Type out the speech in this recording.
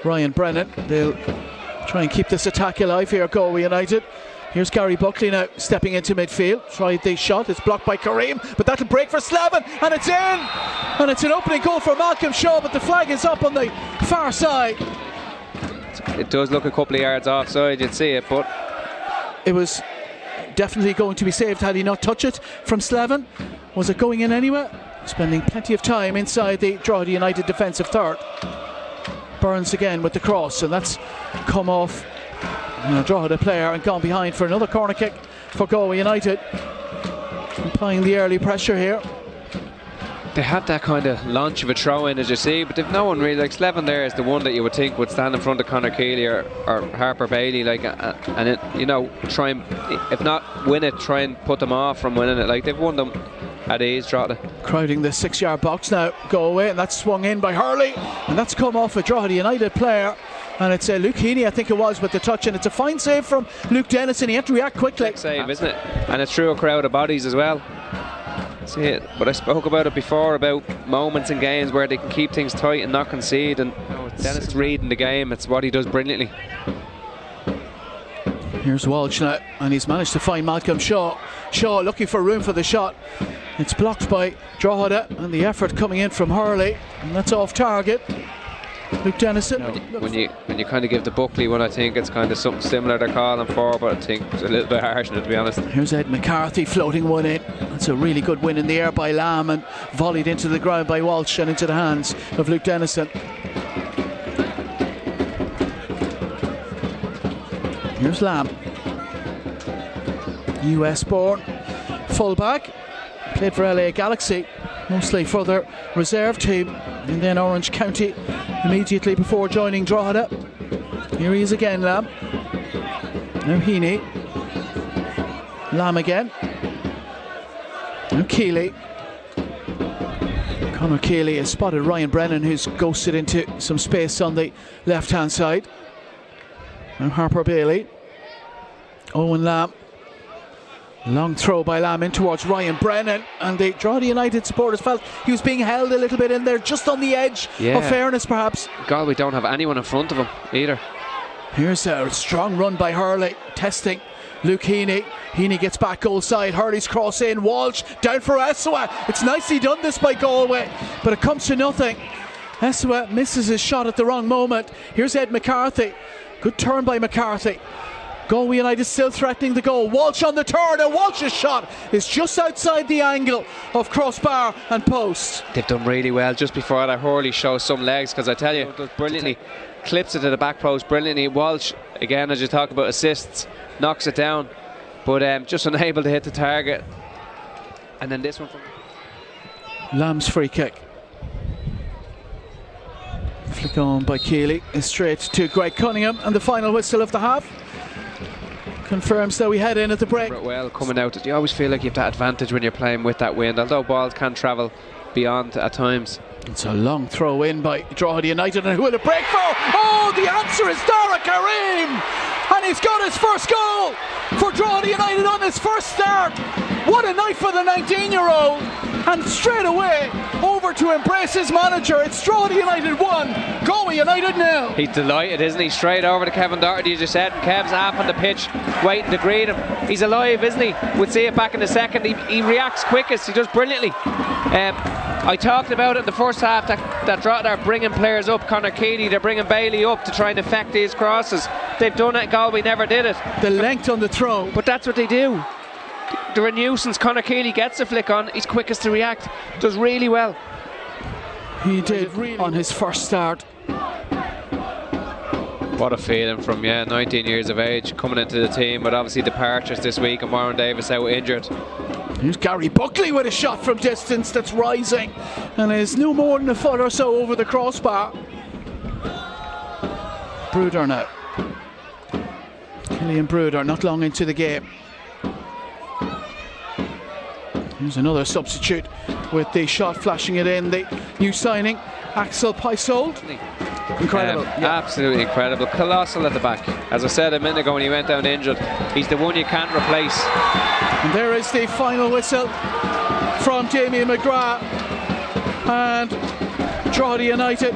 Ryan Brennan. They'll try and keep this attack alive here, Galway United. Here's Gary Buckley now stepping into midfield. Tried the shot, it's blocked by Kareem, but that'll break for Slavin, and it's in! And it's an opening goal for Malcolm Shaw, but the flag is up on the far side. It does look a couple of yards offside, you'd see it, but it was definitely going to be saved had he not touched it from Slavin. Was it going in anywhere? Spending plenty of time inside the Drogheda United defensive third. Burns again with the cross, and that's come off Drogheda player and gone behind for another corner kick for Galway United. Applying the early pressure here. They had that kind of launch of a throw in, as you see, but they've no one really. Like Slevin there is the one that you would think would stand in front of Conor Keeley or Harper Bailey, like, and it, try and, if not win it, try and put them off from winning it. Like, they've won them at ease, Drogheda. Crowding the 6-yard box now, Galway, and that's swung in by Hurley, and that's come off a Drogheda United player. And it's Luke Heaney, I think it was, with the touch, and it's a fine save from Luke Dennison. He had to react quickly. Big save, isn't it? And it's through a crowd of bodies as well. See it, but I spoke about it before, about moments in games where they can keep things tight and not concede, and Dennison's reading the game. It's what he does brilliantly. Here's Walsh now, and he's managed to find Malcolm Shaw. Shaw looking for room for the shot. It's blocked by Drogheda, and the effort coming in from Hurley, and that's off target. Luke Dennison. When you kind of give the Buckley one, I think it's kind of something similar they're calling for, but I think it's a little bit harsh, to be honest. Here's Ed McCarthy floating one in. That's a really good win in the air by Lamb, and volleyed into the ground by Walsh and into the hands of Luke Dennison. Here's Lamb, US born fullback, played for LA Galaxy, mostly for their reserve team, and then Orange County immediately before joining Drogheda. Here he is again, Lamb. Now Heaney. Lamb again. Now Keeley. Conor Keeley has spotted Ryan Brennan, who's ghosted into some space on the left hand side. Now Harper Bailey. Owen Lamb. Long throw by Lamb in towards Ryan Brennan, and the Drogheda United supporters felt he was being held a little bit in there, just on the edge of fairness perhaps. Galway don't have anyone in front of him either. Here's a strong run by Hurley, testing Luke Heaney. Heaney gets back goal side, Hurley's cross in, Walsh down for Essewa. It's nicely done this by Galway, but it comes to nothing. Essewa misses his shot at the wrong moment. Here's Ed McCarthy, good turn by McCarthy. Galway United still threatening the goal. Walsh on the turn, and Walsh's shot is just outside the angle of crossbar and post. They've done really well just before that. Hurley shows some legs, because I tell you, does brilliantly, clips it to the back post brilliantly. Walsh, again, as you talk about assists, knocks it down, but just unable to hit the target. And then this one from Lamb's free kick. Flick on by Keeley, is straight to Greg Cunningham, and the final whistle of the half confirms that we head in at the break. Well, coming out, you always feel like you have that advantage when you're playing with that wind, although balls can travel beyond at times. It's a long throw in by Drogheda United, and who will it break for? Oh, the answer is Dara Kareem, and he's got his first goal for Drogheda United on his first start. What a night for the 19-year-old, and straight away over to embrace his manager. It's Drogheda United 1, Galway United 0. He's delighted, isn't he? Straight over to Kevin Doherty, as you said, and Kev's half on the pitch waiting to greet him. He's alive, isn't he? We'll see it back in a second. He reacts quickest, he does brilliantly. I talked about it in the first half that Drogheda are bringing players up. Conor Keeley, they're bringing Bailey up to try and affect these crosses. They've done it, Galway never did it. The length on the throw. But that's what they do. They're a nuisance. Conor Keeley gets a flick on, he's quickest to react, does really well. He did really on his first start. What a feeling from 19 years of age, coming into the team, but obviously departures this week, and Warren Davis out injured. Here's Gary Buckley with a shot from distance that's rising, and is no more than a foot or so over the crossbar. Bruder now. Killian Bruder not long into the game. Here's another substitute with the shot flashing it in. The new signing, Axel Peisold. Incredible. Absolutely incredible. Colossal at the back. As I said a minute ago when he went down injured, he's the one you can't replace. And there is the final whistle from Damien McGrath. And Drogheda United